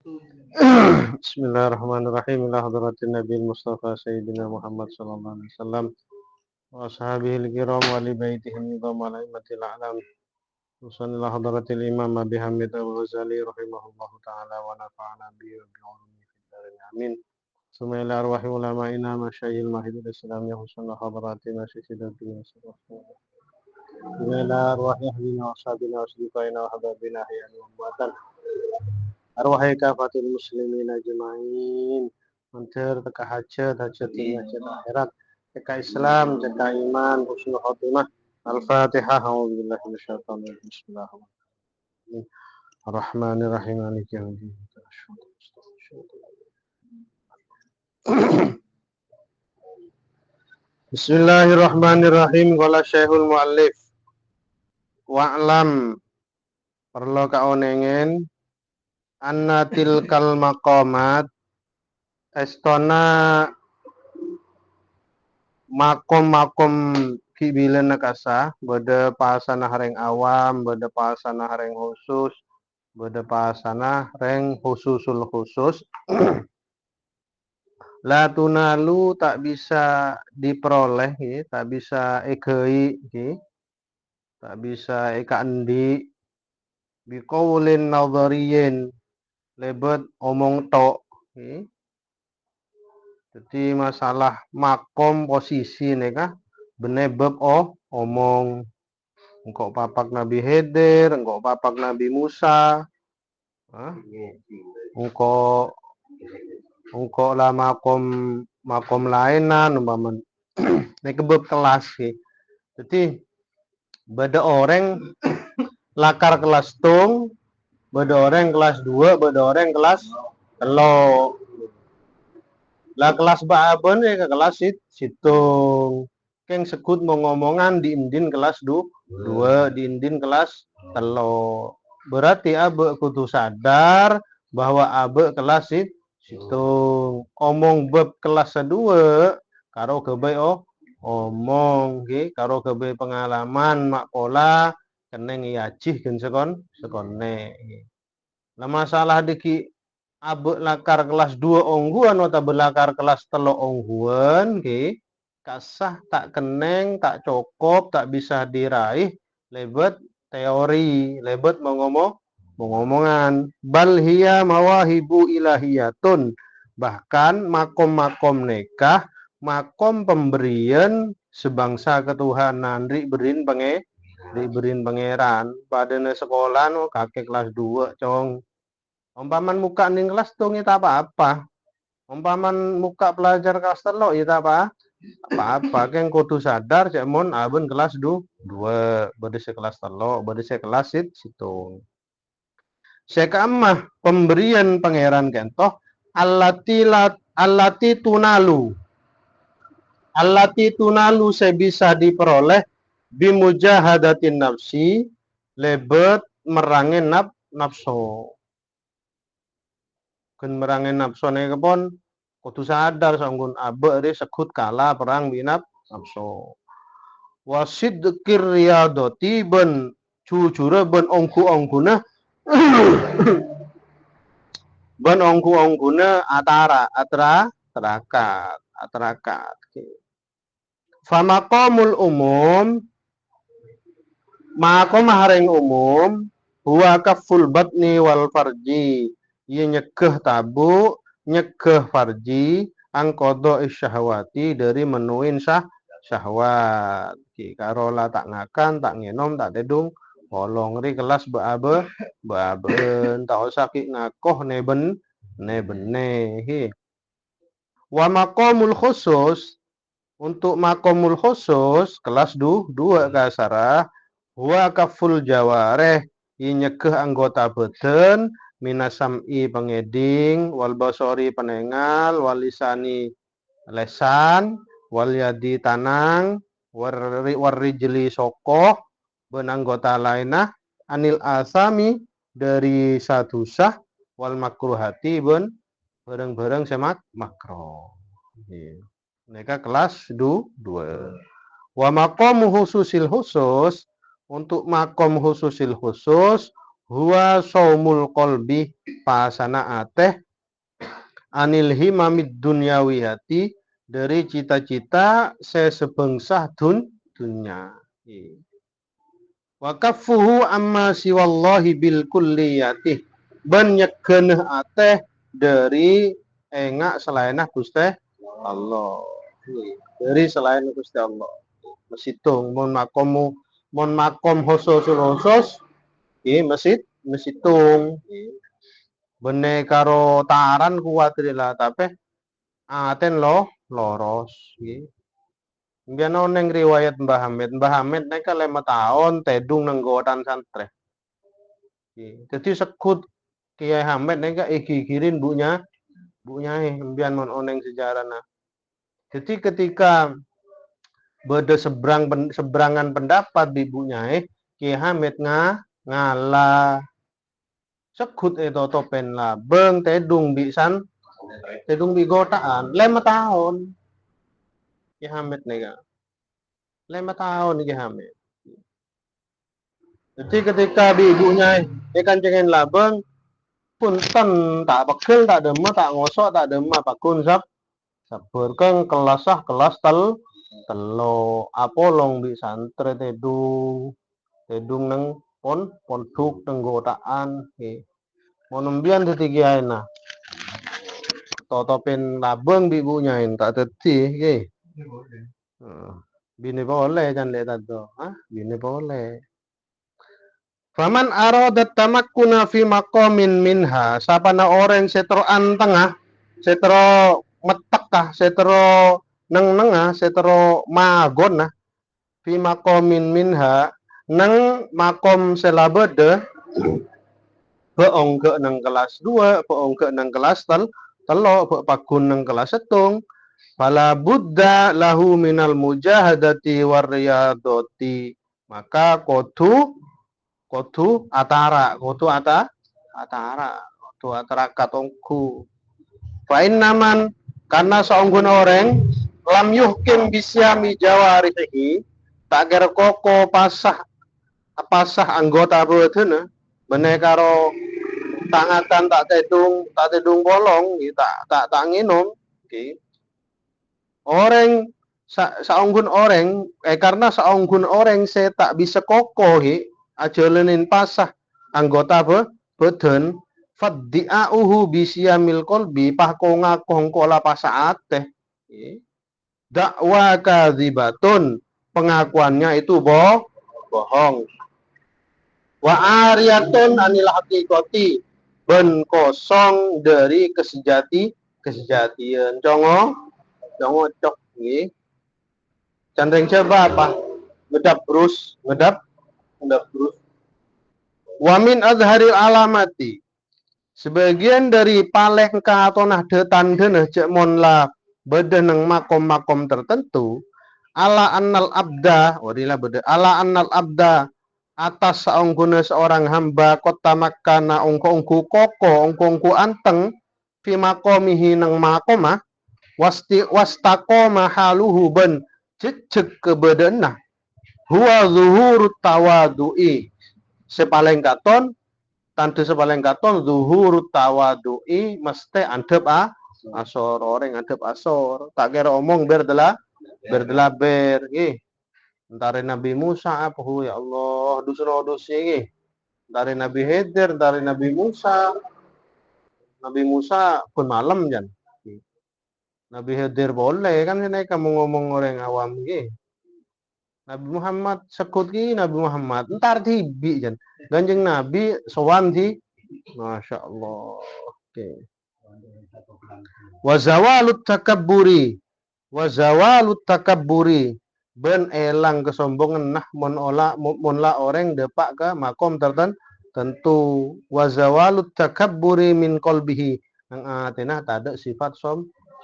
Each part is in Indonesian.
Bismillahirrahmanirrahim. Ila hadratin Nabi Mustafa Sayyidina Muhammad sallallahu alaihi wasallam wa ashabihil kiram wa li baitihi nizam wa laimatil a'lam. Ila hadratil Imam Abi Hamid Al-Ghazali rahimahullahu ta'ala wa nafa'ana bihi wa bi'ulumi fid darin amin. Summa ila arwahi ulama'ina masyayil mahidul islam ya husna hadratina syidatina sallallahu. Summa ila arwahi ahlina wa ashabina wa asdiqaina wa hababina hayyan wa amwatan. Arwahai kafatul muslimin ajma'in. Mantir teka hajat dunia hajat akhirat. Teka Islam, teka iman, husnul khotimah. Al-Fatihah. A'udzubillahi minasyaitonir rajim. Bismillahirrahmanirrahim. Ar-Rahmanir-Rahim. Maliki yaumiddin. Bismillahirrahmanirrahim. Qala Syekhul Mu'allif. Wa'lam perlu kaonengen anna tilkal maqamat estona makom-makom kibilen nakasa beda pasana hareng awam, beda pasana hareng khusus, beda pasana hareng khususul khusus. La tunalu tak bisa diperoleh, tak bisa ekei, tak bisa eka endi biqaulin nadhariyin lebet omong tok. Jadi masalah makom posisi neka benebeb omong engkau papak Nabi Khidir, engkau papak Nabi Musa, engkau lah makom lainan umpaman nek beb kelas sih. Jadi beda orang lakar kelas tung, beda orang kelas 2, beda orang kelas telo. Lah kelas baaben ya ke kelas situng. Keng sekut mau ngomongan di indin kelas 2, di indin kelas telo. Berarti abe kudu sadar bahwa abe kelas situng. Omong beb kelas 2 karo kebe omong nggih karo kebe pengalaman mak pola keneng yajih gen sekone. Lah masalah diki abe lakar kelas 2 ongguan atau belakar kelas telo ongguan nggih kasah tak keneng tak cokop tak bisa diraih lebet teori lebet mengomongan bal hiya mawahibu ilahiyatun bahkan makom-makom nekah makom pemberian sebangsa ketuhanan berin pangeran pada sekolah no kakek kelas 2 cong. Umpaman muka ning kelas tuh kita apa-apa. Umpaman muka pelajar kelas telo ya apa-apa. Keng kudu sadar cek mon aben kelas 2, bade kelas telo, bade kelas situ. Sekamah pemberian pangeran kentoh allati tunalu. Allati tunalu sebisa diperoleh bimujahadatin nafsi lebet merangin nafsu. Ken merangin nafsone kepon kudu sadar sanggun abe ri sekut kalah perang binap nafsu. Wasid dzikir riyadati ben jujure ben ongku-ongkuna ben ongku-ongkuna atarakat. Famaqamul umum makom haring umum huwa kaful batni wal farji. Ia nyegah tabu, nyegah farji, angkodo isyahwati dari menuin syahwat. Karola tak ngakan, tak ngenom, tak dedung, bolong ri kelas baaben, tak usah ki ngakoh neben. Wa makomul khusus, untuk makomul khusus kelas 2 kasarah, huwa kaful jawareh, ia nyegah anggota beden, minasam'i pengeding, wal basori penengal, wal lisani lesan, wal yadi tanang, warrijli sokoh, ben anggota lainah, anil asami dari satu sah, wal makruhati ben bareng-bareng semak makro. Mereka kelas 2. Wa maqamu khususil khusus, untuk makom khususil khusus huwa saumul qalbi pasana ateh anil himamid dunyawiyati dari cita-cita sesebengsah dunya. Wa kaffuhu amma siwallahi bil kulliyati ben nyegeneh ateh dari engak selain Gusti Allah. Dari selain Gusti Allah. Mesitung mon makom hososul hosos mesitung bene karo taran kuwatir lah tapi aten loros nggih. Mbiyen neng riwayat Mbah Hamid nek 5 tahun tedung nang gotan santre. Jadi sekut Kiai Hamid nek iki-ikirin bunya mbiyen mon oneng sejarah nah. Jadi ketika beda seberangan pendapat di bunya Kiai Hamid ngalah sekut topen lah beng tedung bi gotaan 5 tahun Kiai Hamid nek 5 tahun Kiai Hamid. Jadi ketika di ibunya ikan cengen labeng punten tak pegel tak dema tak ngosok tak dema pakun sabar keng kelas telo apolong di santre tedung neng ponduk neng gotaan monombian dadi kiai totopen labeng di ibunya tak dadi nggih. Bini boleh kan lihat tado bini boleh. Faman aradat tamakkuna fi maqamin minha sapana orang setro antengah setro metekah setro neng-nengah setro magon fi maqamin minha neng makom selabede beong ke neng kelas 2 beong ke neng kelas telo be pakun neng kelas setung fala buddha lahu minal mujahadati wariyadati maka kodu atara katongku fain naman karena seonggun orang lam yuhkim bisyami jawarihi tak kira koko pasah anggota beuteuh bener karo tangatan tak tedung bolong tak nginum orang saunggun orang karena saunggun orang saya tak bisa kokoh ajalenin pasah anggota beden faddi'auhu bisyamil qalbi pahko ngakoh kola pasaateh dakwa kadzibatun pengakuannya itu bohong wa ariyatun anil haqiqati ben kosong dari kesejatian congo cok nggih candeng coba apa ngedap terus wamin azharil alamati sebagian dari palengka atau nahdetan deneh cek monla bedeneng makom-makom tertentu ala annal abda wadilah beda ala annal abda atas saungguna seorang hamba kota makana ongko koko ongko anteng fi makomihi nang makoma wastaqoma haluhu ben cecek kebedenah huwa zuhurut tawadu'i sepaling katon tante sepaling katon zuhurut tawadu'i mesti andep asor orang andep asor tak kira omong berdelah nggih antare Nabi Musa apa ya Allah dusun nggih antare Nabi Khidir antare Nabi Musa pun malam jan Nabi Khidir boleh kan ini kamu ngomong orang awam nggih Nabi Muhammad sekut ki Nabi Muhammad entar tibi jan ganjeng Nabi sowan di Masya Allah wazawalut takabburi ben elang kesombongan nah mon la orang depak ke makom tertentu wazawalut takabburi min qalbihi nang atenah tada sifat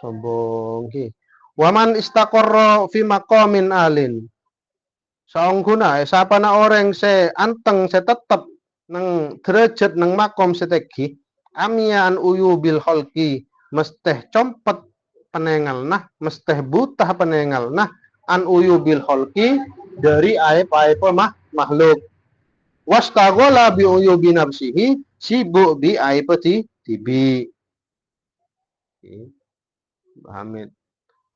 sombong ki waman istaqarra fi maqamin alin saungguna sapana orang se anteng se tetep nang derajat nang makom setegi amian uyu bil kholqi mesteh compet penengal nah mesteh butah penengal nah an uyu bil kholqi dari aib makhluk Wastaghola bi uyubi nafsihi, sibuk bi aib tibi. Hamid.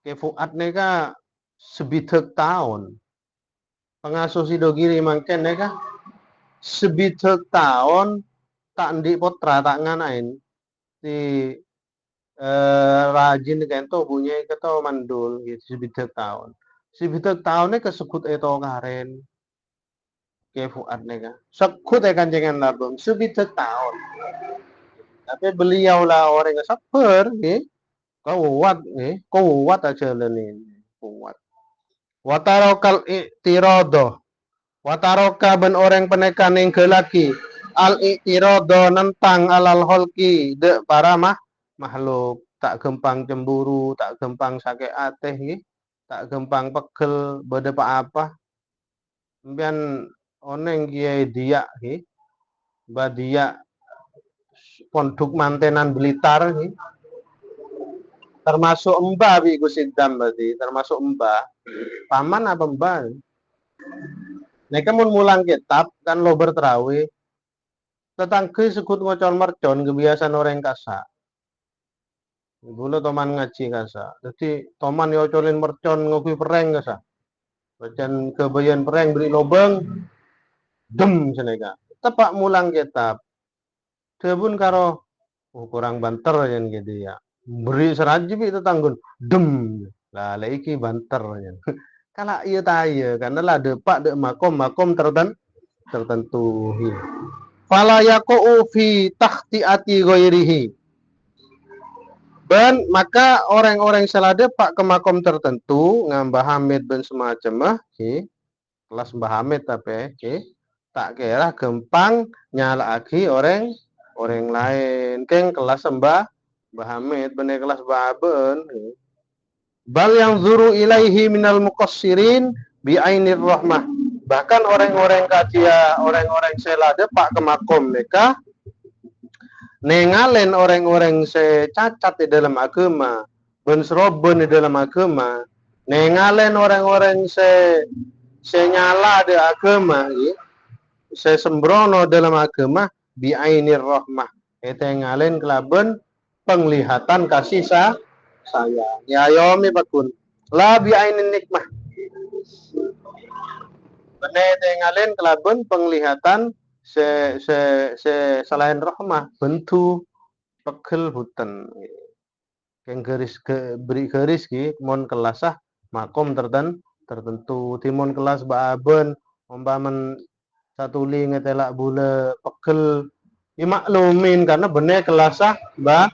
Ke Fuad neka sebitek tahun. Pengasuh Sidogiri mangken neka sebitek tahun tak ndik potra tak nganain si rajin kento bunyi keto mandul gitu sebitek tahunnya kesebut itu karen ke Fuad neka sekut kanjengan labung sebitek tahun tapi beliau lah orang yang sabar kuat aja lenin kuat watarokal iktirodo wataroka ben orang penekan yang gelaki al iktirodo nentang alal holki de para makhluk tak gempang cemburu tak gempang sakit ateh tak gempang pegel bade apa mbian oneng kiai dia badia pondok mantenan Blitar termasuk Mbah bi Gusidam berarti termasuk Mbah paman apa Mbah nek mun mulang kitab kan lo berterawih tetangga sekut ngocon mercon kebiasaan orang kasa dulu toman ngaji kasa jadi toman yocolin mercon ngokui pereng kasa bacan kebayan pereng beri lobeng dem seneka tepak mulang kitab kebun karo kurang banter yang gitu ya beri serajib itu tanggun dem lah iki banter yang kalau iya taya karena lah depak dek makom tertentu fala yaqu fi takhtiati ghairihi dan maka orang-orang salah depak ke makom tertentu ngambah Hamid ben semacam kelas Mbah Hamid tapi tak kira gempang nyala lagi orang lain keng kelas Mbah Hamid bener kelas Baben bal yang zuru ilaihi minal muqassirin bi ainir rahmah bahkan orang-orang kadia orang-orang selade pak ke makom mereka nengalen orang-orang cacat di dalam agama ben seroben di dalam agama nengalen orang-orang nyala di agama sembrono dalam agama bi ainir rahmah eta ngalen kelaben penglihatan kasih sayang ya yomi bakun la bi ainin nikmah bener ngalen kelaben penglihatan selain rahmah bentu pegel hutan yang garis beri garis mon kelasah makom tertentu timon kelas baaben umpamen satu li ngetelak bule pegel maklumin karena bener kelasah Mbah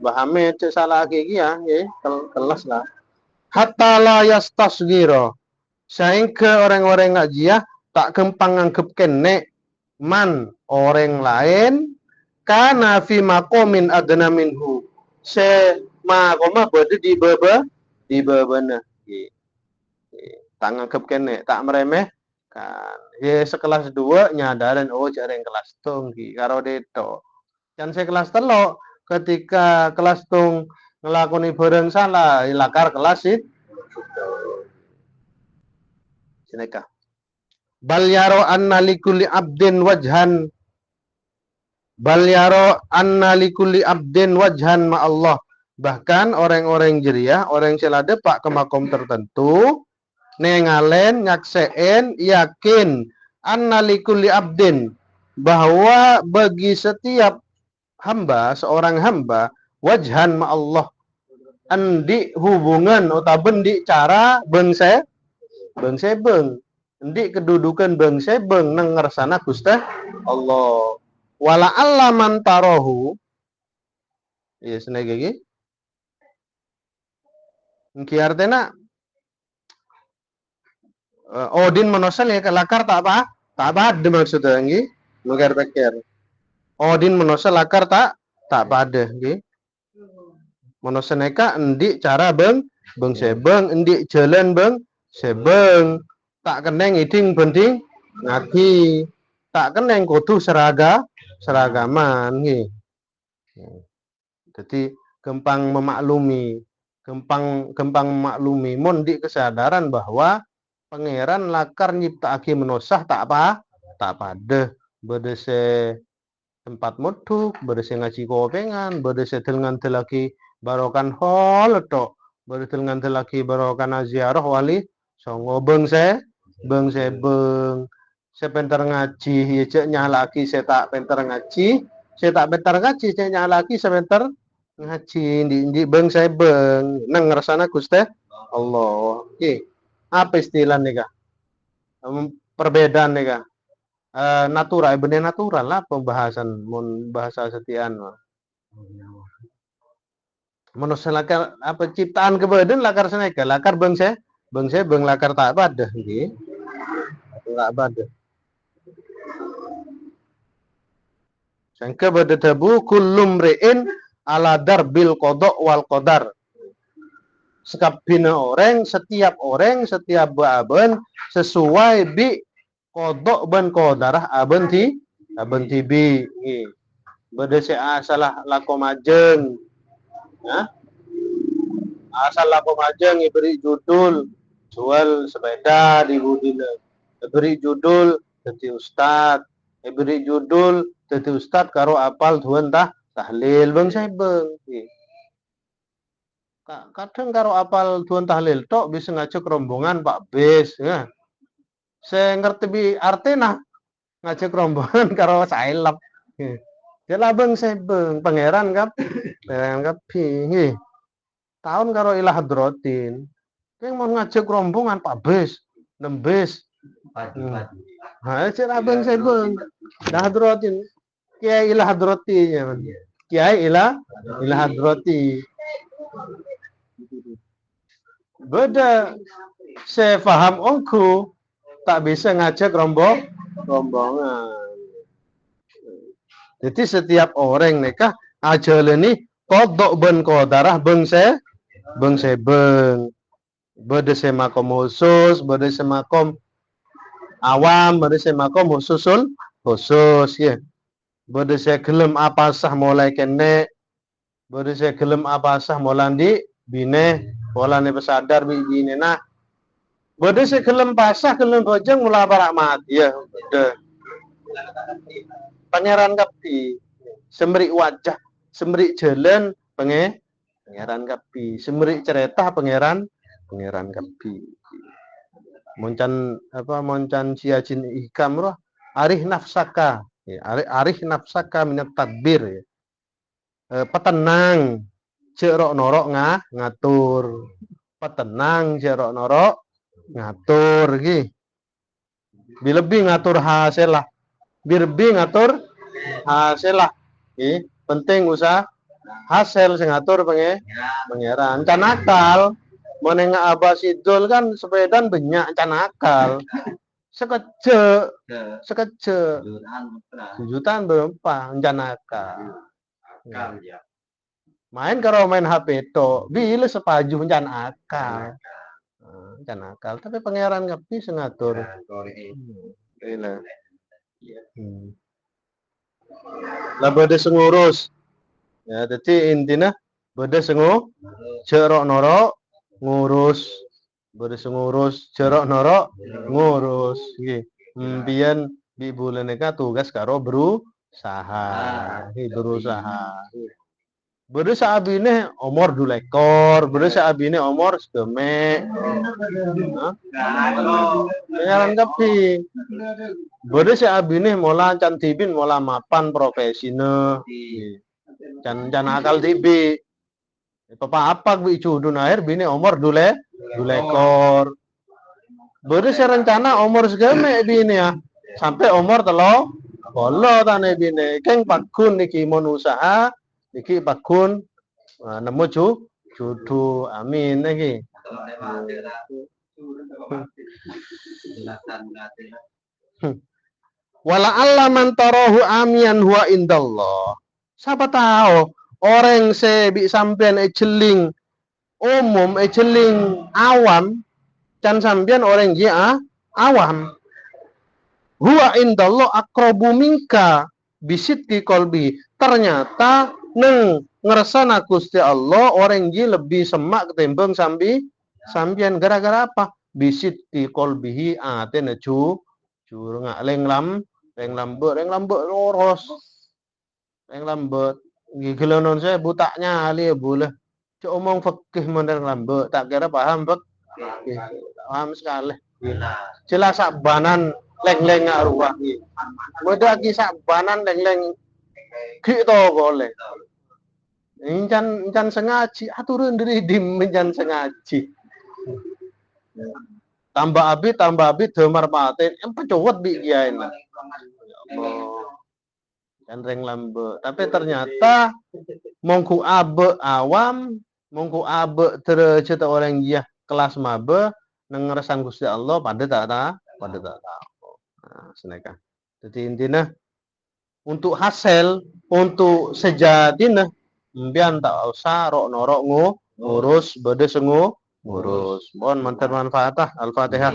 Hamid salah gigi ya kelas lah hatta la yastasghira sehingga orang-orang ngajiah tak gempang nganggep kene man orang lain karena fi makomin adna minhu se makoma berada di bebana tak nganggep kene tak meremeh kan sekelas 2 nyadaran jarang kelas tunggi karo deto kan sekelas telo ketika kelas tung ngelakoni bareng salah lakar kelas itu sineka bal yaro anna likulli abdin wajhan bal yaro anna likulli abdin wajhan ma Allah bahkan orang-orang jeriah orang selade pak ke makom tertentu nengalen nyakseen yakin anna likulli abdin bahwa bagi setiap hamba seorang hamba wajhan ma Allah endi hubungan atau bendi cara bengse beng endi kedudukan bengse beng nang ngersana Gusti Allah wala allaman tarohu ya senega iki iki artena Odin menosel ya lakar tak pada maksudnya nggih lugar pikir Odin menosel lakar tak pada nggih menosel neka endi cara beng sebeng endi jalan beng sebeng tak keneng iding bending ngaji tak keneng kudu seragaman nggih jadi gempang memaklumi mondi kesadaran bahwa pangeran lakar nyiptaake menosah tak pada bedese tempat muduk, bedese ngaji kopengan, bedese dengan lagi barokan hol tok, bedese dengan lagi barokan ziarah wali songo beng sepenter ngaji ya cek nyalaki saya tak penter ngaji, saya tak penter ngaji cek nyalaki sepenter ngaji di beng saya beng nang ngersana Gusti Allah. Oke. Apa istilah nih kak? Perbedaan nih kak? Natural, bener natural lah pembahasan mun bahasa setiaan mah. Manusia lakar apa ciptaan kebadan lakar seneka lakar bengse beng lakar tak pada nggih. Tak pada. Sangka pada tabu kullum re'in ala darbil qada wal qadar. Sekabina orang, setiap baben sesuai bi kodok ban kodarah aben tibi nggih. Bade se asalah lakomajeng. Ya. Asal lakomajeng beri judul jual sepeda di budina. Beri judul dadi ustad. Beri judul dadi ustad karo apal tuan tahlil bang saya bang. Kadang karo apal tuan tahlil tok bisa ngajak rombongan Pak Bes ya. Saya ngerti bi artinya ngajak rombongan karo sailap. Jela bang saya bang pangeran kap nggih. Tahun karo ilah hadrotin. Yang mau ngajak rombongan Pak Bes, nembes. Ha, jela bang saya bang. Dah hadrotin. Kiai ilah hadrotinya. Kiai ilah hadroti. Beda saya paham ongku tak bisa ngajak rombongan. Jadi setiap orang nikah aja ini kodok ben kodarah beng beda semakom khusus, beda semakom awam, beda semakom khusus ya. Beda saya gelem apa sah mulai kene, beda saya gelem apa sah mulai bine polane pesadar bine nah bode se gelem pasah gelem bojong mula parak mati ya bode pangeran kapi semrik wajah semrik jalan pangeran kapi semrik cerita pangeran kapi moncan siajin ikam roh arih nafsaka ya, arih nafsaka minat tadbir ya. Petenang cerok norok ngatur petenang cerok norok ngatur gi bilebih ngatur hasil lah birbi ngatur hasil lah penting usaha hasil sing ngatur pangeran can akal meneng abas idul kan sepedan banyak can akal sekece jutaan berapa can akal main karo main HP to bila sepaju can akal tapi pangeran nggak bisa ngatur lah bade sengurus ya jadi intinya bade cerok norok ngurus bade sengurus cerok norok ngurus nggih mbiyen di bulan eka tugas karo berusaha Bede saabine omor 2 ekor, bede saabine omor sedeme. Pengaran kapi. Bede saabine mola can tibin mola mapan profesine. Can akal tibi. Papa apa bi cudun air bine omor 2 ekor. Bede rencana omor segeme bine ya. Sampai omor telo tane bine. Keng pakun niki mon usaha iki pakun nemu judu amin lagi wala Allah mantarahu amian huwa indallah siapa tahu orang sebi sampean ejeling umum ejeling awam can sampean orang dia awam huwa indallah aqrabu minka bisidqi qalbi ternyata neng ngeresana Gusti Allah orang ji lebih semak ketimbang sambian gara-gara apa bisit di kolbihi atene curang reng lambut lurus. Reng lambut. Gigelonon saya butaknya ali ya boleh. Cuk omong fikih modern lambut, tak kira paham fikih. Paham sekali. Jelas sakbanan leng-leng ngak ruah. Mudah ki sakbanan leng-leng gitu boleh. Incan sengaji aturun dari dim incan sengaji. Tambah abi demar paten empat cowok bi kiai nah. Dan reng lambe. Tapi ternyata mongku abe awam, mongku abe terceta orang dia kelas mabe nengeresan Gusti Allah pada tak tahu. Nah, seneka. Jadi intinya untuk hasil, untuk sejatinya mbian tak usah rok norok ngurus bade sengu ngurus. Mohon manfaat. Al-Fatihah.